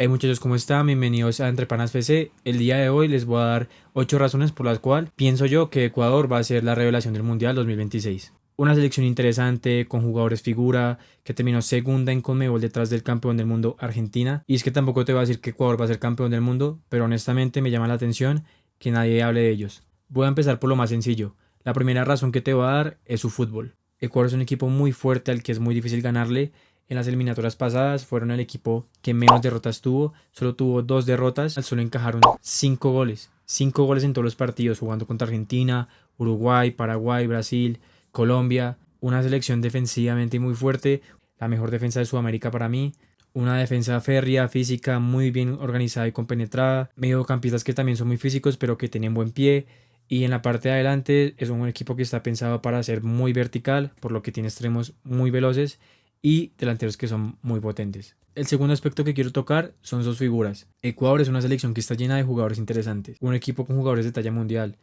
Hey muchachos, ¿cómo están? Bienvenidos a Entre Panas FC. El día de hoy les voy a dar 8 razones por las cuales pienso yo que Ecuador va a ser la revelación del Mundial 2026. Una selección interesante, con jugadores figura, que terminó segunda en Conmebol detrás del campeón del mundo Argentina. Y es que tampoco te voy a decir que Ecuador va a ser campeón del mundo, pero honestamente me llama la atención que nadie hable de ellos. Voy a empezar por lo más sencillo. La primera razón que te voy a dar es su fútbol. Ecuador es un equipo muy fuerte al que es muy difícil ganarle. En las eliminatorias pasadas fueron el equipo que menos derrotas tuvo, solo tuvo 2 derrotas, solo encajaron 5 goles, 5 goles en todos los partidos, jugando contra Argentina, Uruguay, Paraguay, Brasil, Colombia, una selección defensivamente muy fuerte, la mejor defensa de Sudamérica para mí, una defensa férrea, física, muy bien organizada y compenetrada, mediocampistas que también son muy físicos pero que tienen buen pie, y en la parte de adelante es un equipo que está pensado para ser muy vertical, por lo que tiene extremos muy veloces y delanteros que son muy potentes. El segundo aspecto que quiero tocar son sus figuras. Ecuador es una selección que está llena de jugadores interesantes, un equipo con jugadores de talla mundial.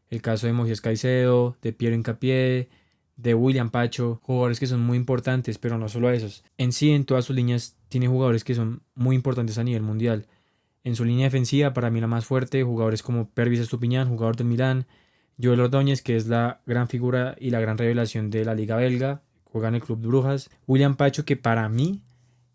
El caso de Moisés Caicedo, de Piero Hincapié, de William Pacho, jugadores que son muy importantes, pero no solo esos. En sí, en todas sus líneas, tiene jugadores que son muy importantes a nivel mundial. En su línea defensiva, para mí la más fuerte, jugadores como Pervis Estupiñán, jugador del Milán, Joel Ordóñez, que es la gran figura y la gran revelación de la liga belga, juega en el Club Brujas, William Pacho, que para mí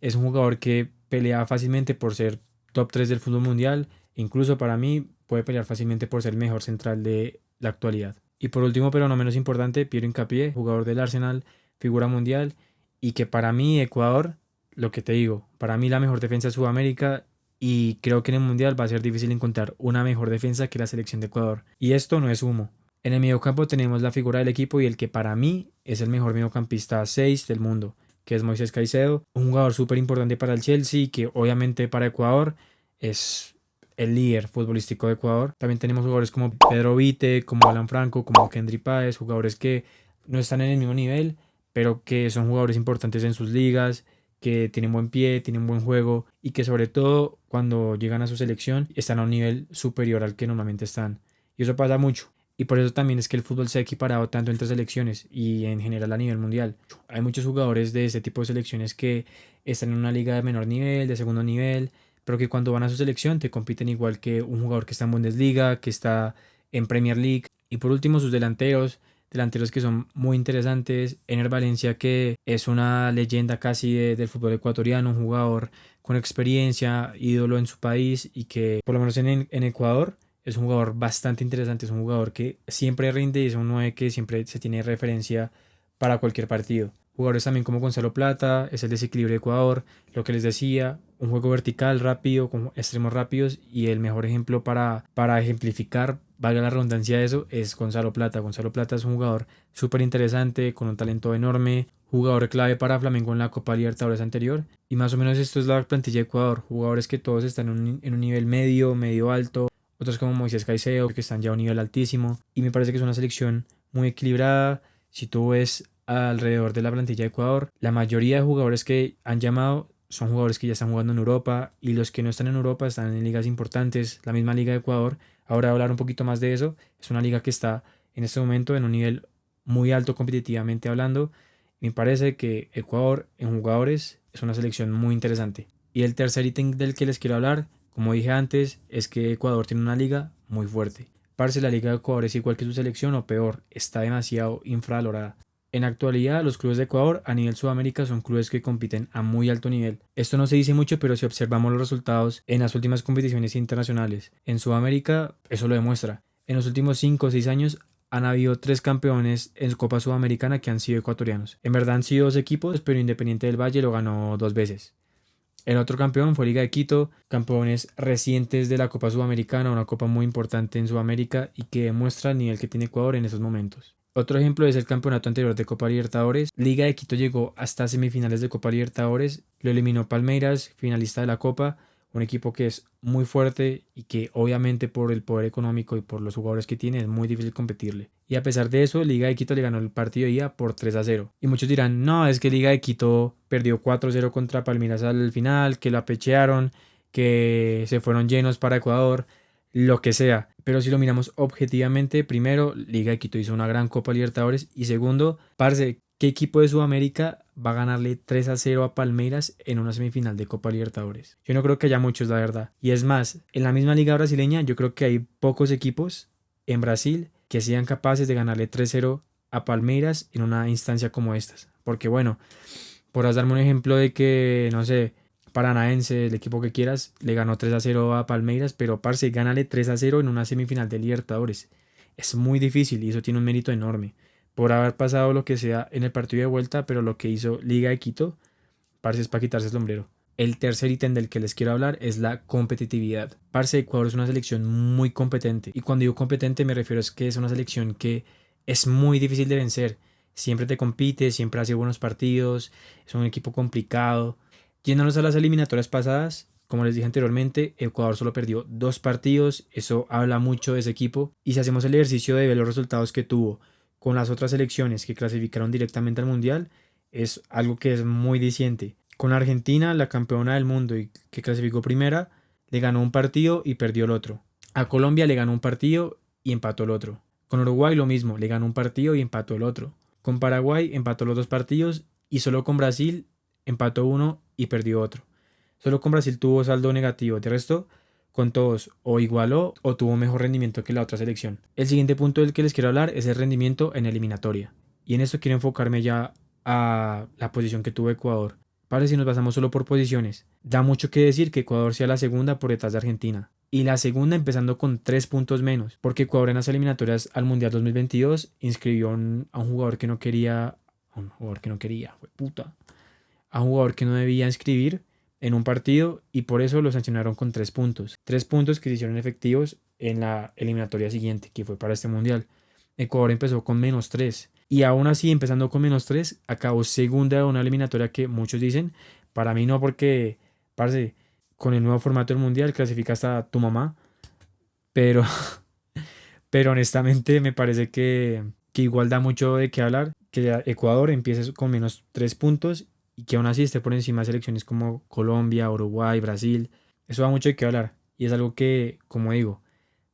es un jugador que pelea fácilmente por ser top 3 del fútbol mundial, incluso para mí puede pelear fácilmente por ser el mejor central de la actualidad. Y por último, pero no menos importante, Piero Hincapié, jugador del Arsenal, figura mundial, y que para mí Ecuador, lo que te digo, para mí la mejor defensa de Sudamérica, y creo que en el Mundial va a ser difícil encontrar una mejor defensa que la selección de Ecuador. Y esto no es humo. En el mediocampo tenemos la figura del equipo y el que para mí es el mejor mediocampista 6 del mundo, que es Moisés Caicedo, un jugador súper importante para el Chelsea, que obviamente para Ecuador es el líder futbolístico de Ecuador. También tenemos jugadores como Pedro Vite, como Alan Franco, como Kendry Páez, jugadores que no están en el mismo nivel, pero que son jugadores importantes en sus ligas, que tienen buen pie, tienen buen juego y que sobre todo cuando llegan a su selección están a un nivel superior al que normalmente están. Y eso pasa mucho. Y por eso también es que el fútbol se ha equiparado tanto entre selecciones y en general a nivel mundial. Hay muchos jugadores de este tipo de selecciones que están en una liga de menor nivel, de segundo nivel, pero que cuando van a su selección te compiten igual que un jugador que está en Bundesliga, que está en Premier League. Y por último sus delanteros que son muy interesantes. Ener Valencia, que es una leyenda casi del fútbol ecuatoriano, un jugador con experiencia, ídolo en su país y que por lo menos en Ecuador es un jugador bastante interesante, es un jugador que siempre rinde y es un 9 que siempre se tiene referencia para cualquier partido. Jugadores también como Gonzalo Plata, es el desequilibrio de Ecuador, lo que les decía, un juego vertical rápido, con extremos rápidos y el mejor ejemplo para ejemplificar, valga la redundancia de eso, es Gonzalo Plata. Gonzalo Plata es un jugador súper interesante, con un talento enorme, jugador clave para Flamengo en la Copa Libertadores anterior y más o menos esto es la plantilla de Ecuador, jugadores que todos están en un nivel medio, medio alto, otros como Moisés Caicedo que están ya a un nivel altísimo y me parece que es una selección muy equilibrada. Si tú ves alrededor de la plantilla de Ecuador, la mayoría de jugadores que han llamado son jugadores que ya están jugando en Europa y los que no están en Europa están en ligas importantes, la misma liga de Ecuador. Ahora voy a hablar un poquito más de eso, es una liga que está en este momento en un nivel muy alto competitivamente hablando. Me parece que Ecuador en jugadores es una selección muy interesante. Y el tercer ítem del que les quiero hablar, como dije antes, es que Ecuador tiene una liga muy fuerte. Parce, la liga de Ecuador es igual que su selección o peor, está demasiado infravalorada. En la actualidad, los clubes de Ecuador a nivel Sudamérica son clubes que compiten a muy alto nivel. Esto no se dice mucho, pero si observamos los resultados en las últimas competiciones internacionales en Sudamérica, eso lo demuestra. En los últimos 5 o 6 años han habido 3 campeones en Copa Sudamericana que han sido ecuatorianos. En verdad han sido 2 equipos, pero Independiente del Valle lo ganó 2 veces. El otro campeón fue Liga de Quito, campeones recientes de la Copa Sudamericana, una copa muy importante en Sudamérica y que demuestra el nivel que tiene Ecuador en esos momentos. Otro ejemplo es el campeonato anterior de Copa Libertadores. Liga de Quito llegó hasta semifinales de Copa Libertadores, lo eliminó Palmeiras, finalista de la Copa, un equipo que es muy fuerte y que obviamente por el poder económico y por los jugadores que tiene es muy difícil competirle. Y a pesar de eso, Liga de Quito le ganó el partido de ida por 3-0. Y muchos dirán, no, es que Liga de Quito perdió 4-0 contra Palmeiras al final, que lo apechearon, que se fueron llenos para Ecuador, lo que sea. Pero si lo miramos objetivamente, primero, Liga de Quito hizo una gran Copa Libertadores y segundo, parce, ¿qué equipo de Sudamérica va a ganarle 3-0 a Palmeiras en una semifinal de Copa Libertadores. Yo no creo que haya muchos, la verdad. Y es más, en la misma liga brasileña yo creo que hay pocos equipos en Brasil que sean capaces de ganarle 3-0 a Palmeiras en una instancia como estas. Porque bueno, podrás darme un ejemplo de que, no sé, Paranaense, el equipo que quieras, le ganó 3-0 a Palmeiras, pero parce, gánale 3-0 en una semifinal de Libertadores. Es muy difícil y eso tiene un mérito enorme. Por haber pasado lo que sea en el partido de vuelta, pero lo que hizo Liga de Quito, parce, es para quitarse el sombrero. El tercer ítem del que les quiero hablar es la competitividad. Parce, Ecuador es una selección muy competente. Y cuando digo competente me refiero a que es una selección que es muy difícil de vencer. Siempre te compite, siempre hace buenos partidos, es un equipo complicado. Yéndonos a las eliminatorias pasadas, como les dije anteriormente, Ecuador solo perdió 2 partidos, eso habla mucho de ese equipo. Y si hacemos el ejercicio de ver los resultados que tuvo con las otras selecciones que clasificaron directamente al Mundial, es algo que es muy diciente. Con Argentina, la campeona del mundo y que clasificó primera, le ganó un partido y perdió el otro. A Colombia le ganó un partido y empató el otro. Con Uruguay lo mismo, le ganó un partido y empató el otro. Con Paraguay empató los 2 partidos y solo con Brasil empató uno y perdió otro. Solo con Brasil tuvo saldo negativo. De resto, con todos o igualó o tuvo mejor rendimiento que la otra selección. El siguiente punto del que les quiero hablar es el rendimiento en eliminatoria. Y en esto quiero enfocarme ya a la posición que tuvo Ecuador. Para si nos basamos solo por posiciones, da mucho que decir que Ecuador sea la segunda por detrás de Argentina. Y la segunda empezando con 3 puntos menos, porque Ecuador en las eliminatorias al Mundial 2022 inscribió a un jugador que no quería, puta, a un jugador que no debía inscribir en un partido y por eso lo sancionaron con 3 puntos. 3 puntos que se hicieron efectivos en la eliminatoria siguiente, que fue para este Mundial. Ecuador empezó con -3 y aún así empezando con -3 acabó segunda de una eliminatoria que muchos dicen, para mí no porque, parce, con el nuevo formato del Mundial clasifica hasta tu mamá, pero, pero honestamente me parece que igual da mucho de qué hablar, que Ecuador empiece con -3 puntos y que aún así esté por encima de selecciones como Colombia, Uruguay, Brasil. Eso da mucho de qué hablar y es algo que, como digo,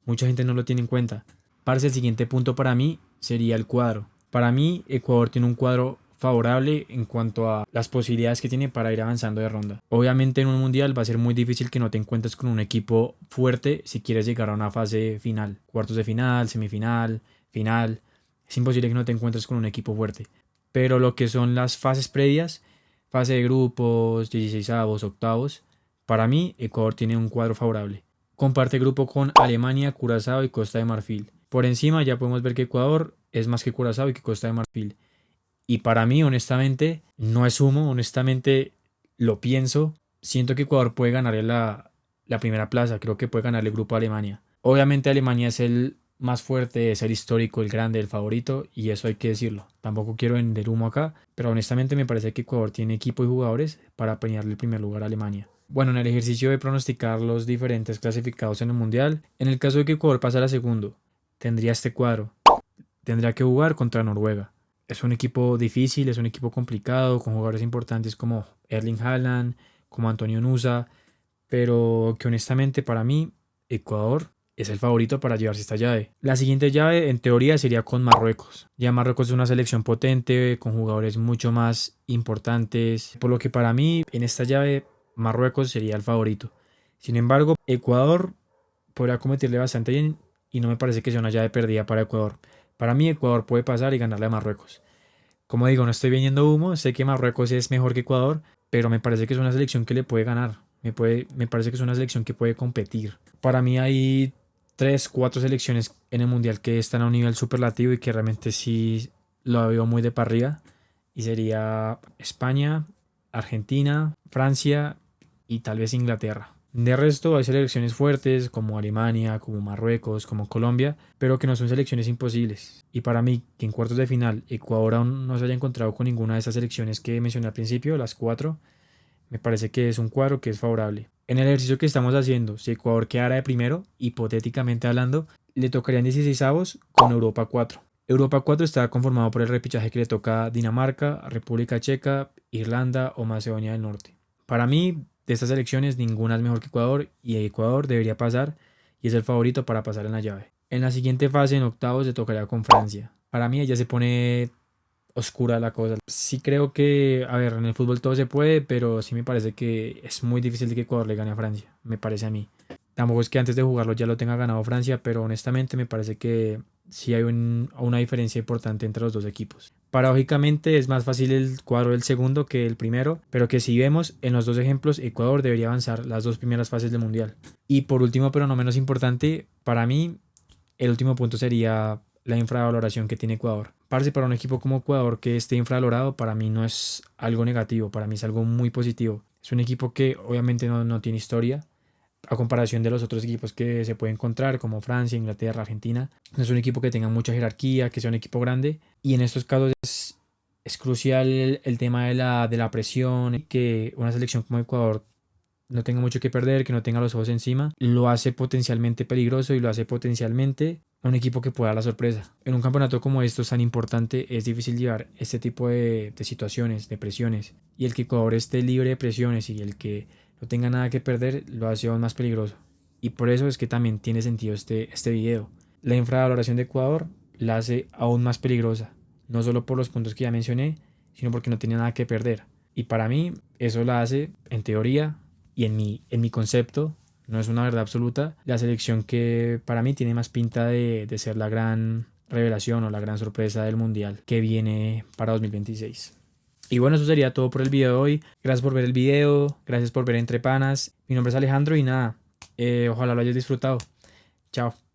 mucha gente no lo tiene en cuenta. Parce, el siguiente punto para mí sería el cuadro. Para mí, Ecuador tiene un cuadro favorable en cuanto a las posibilidades que tiene para ir avanzando de ronda. Obviamente en un mundial va a ser muy difícil que no te encuentres con un equipo fuerte si quieres llegar a una fase final, cuartos de final, semifinal, final. Es imposible que no te encuentres con un equipo fuerte. Pero lo que son las fases previas, fase de grupos, 16avos, octavos, para mí Ecuador tiene un cuadro favorable. Comparte grupo con Alemania, Curazao y Costa de Marfil. Por encima ya podemos ver que Ecuador es más que Curazao y que Costa de Marfil. Y para mí, honestamente, no es humo, honestamente lo pienso. Siento que Ecuador puede ganarle la primera plaza, creo que puede ganarle el grupo a Alemania. Obviamente Alemania es el más fuerte, es el histórico, el grande, el favorito, y eso hay que decirlo. Tampoco quiero vender humo acá, pero honestamente me parece que Ecuador tiene equipo y jugadores para pelearle el primer lugar a Alemania. Bueno, en el ejercicio de pronosticar los diferentes clasificados en el Mundial, en el caso de que Ecuador pasara segundo, tendría este cuadro. Tendría que jugar contra Noruega. Es un equipo difícil, es un equipo complicado, con jugadores importantes como Erling Haaland, como Antonio Nusa, pero que honestamente para mí Ecuador es el favorito para llevarse esta llave. La siguiente llave en teoría sería con Marruecos. Ya Marruecos es una selección potente, con jugadores mucho más importantes, por lo que para mí en esta llave Marruecos sería el favorito. Sin embargo, Ecuador podría competirle bastante bien y no me parece que sea una llave perdida para Ecuador. Para mí Ecuador puede pasar y ganarle a Marruecos. Como digo, no estoy vendiendo humo, sé que Marruecos es mejor que Ecuador, pero me parece que es una selección que le puede ganar. Me parece que es una selección que puede competir. Para mí hay 3, 4 selecciones en el Mundial que están a un nivel superlativo y que realmente sí lo veo muy de para arriba. Y sería España, Argentina, Francia y tal vez Inglaterra. De resto hay selecciones fuertes como Alemania, como Marruecos, como Colombia, pero que no son selecciones imposibles. Y para mí, que en cuartos de final Ecuador aún no se haya encontrado con ninguna de esas selecciones que mencioné al principio, las 4, me parece que es un cuadro que es favorable. En el ejercicio que estamos haciendo, si Ecuador quedara de primero, hipotéticamente hablando, le tocarían 16avos con Europa 4. Europa 4 está conformado por el repechaje que le toca a Dinamarca, República Checa, Irlanda o Macedonia del Norte. Para mí, de estas selecciones, ninguna es mejor que Ecuador y Ecuador debería pasar y es el favorito para pasar en la llave. En la siguiente fase, en octavos, se tocaría con Francia. Para mí, ella se pone oscura la cosa. Sí creo que, a ver, en el fútbol todo se puede, pero sí me parece que es muy difícil de que Ecuador le gane a Francia, me parece a mí. Tampoco es que antes de jugarlo ya lo tenga ganado Francia, pero honestamente me parece que sí hay una diferencia importante entre los dos equipos. Paradójicamente es más fácil el cuadro del segundo que el primero, pero que si vemos en los dos ejemplos, Ecuador debería avanzar las dos primeras fases del Mundial. Y por último, pero no menos importante, para mí el último punto sería la infravaloración que tiene Ecuador. Parce, para un equipo como Ecuador que esté infravalorado, para mí no es algo negativo, para mí es algo muy positivo. Es un equipo que obviamente no tiene historia, a comparación de los otros equipos que se puede encontrar, como Francia, Inglaterra, Argentina. No es un equipo que tenga mucha jerarquía, que sea un equipo grande. Y en estos casos es crucial el tema de la presión, que una selección como Ecuador no tenga mucho que perder, que no tenga los ojos encima, lo hace potencialmente peligroso y lo hace potencialmente un equipo que pueda dar la sorpresa. En un campeonato como estos tan importante es difícil llevar este tipo de situaciones, de presiones, y el que Ecuador esté libre de presiones y el que no tenga nada que perder lo hace aún más peligroso. Y por eso es que también tiene sentido este video. La infravaloración de Ecuador la hace aún más peligrosa, no solo por los puntos que ya mencioné, sino porque no tiene nada que perder. Y para mí eso la hace, en teoría, y en mi concepto, no es una verdad absoluta, la selección que para mí tiene más pinta de ser la gran revelación o la gran sorpresa del mundial que viene para 2026. Y bueno, eso sería todo por el video de hoy. Gracias por ver el video, gracias por ver Entre Panas. Mi nombre es Alejandro y nada, ojalá lo hayas disfrutado. Chao.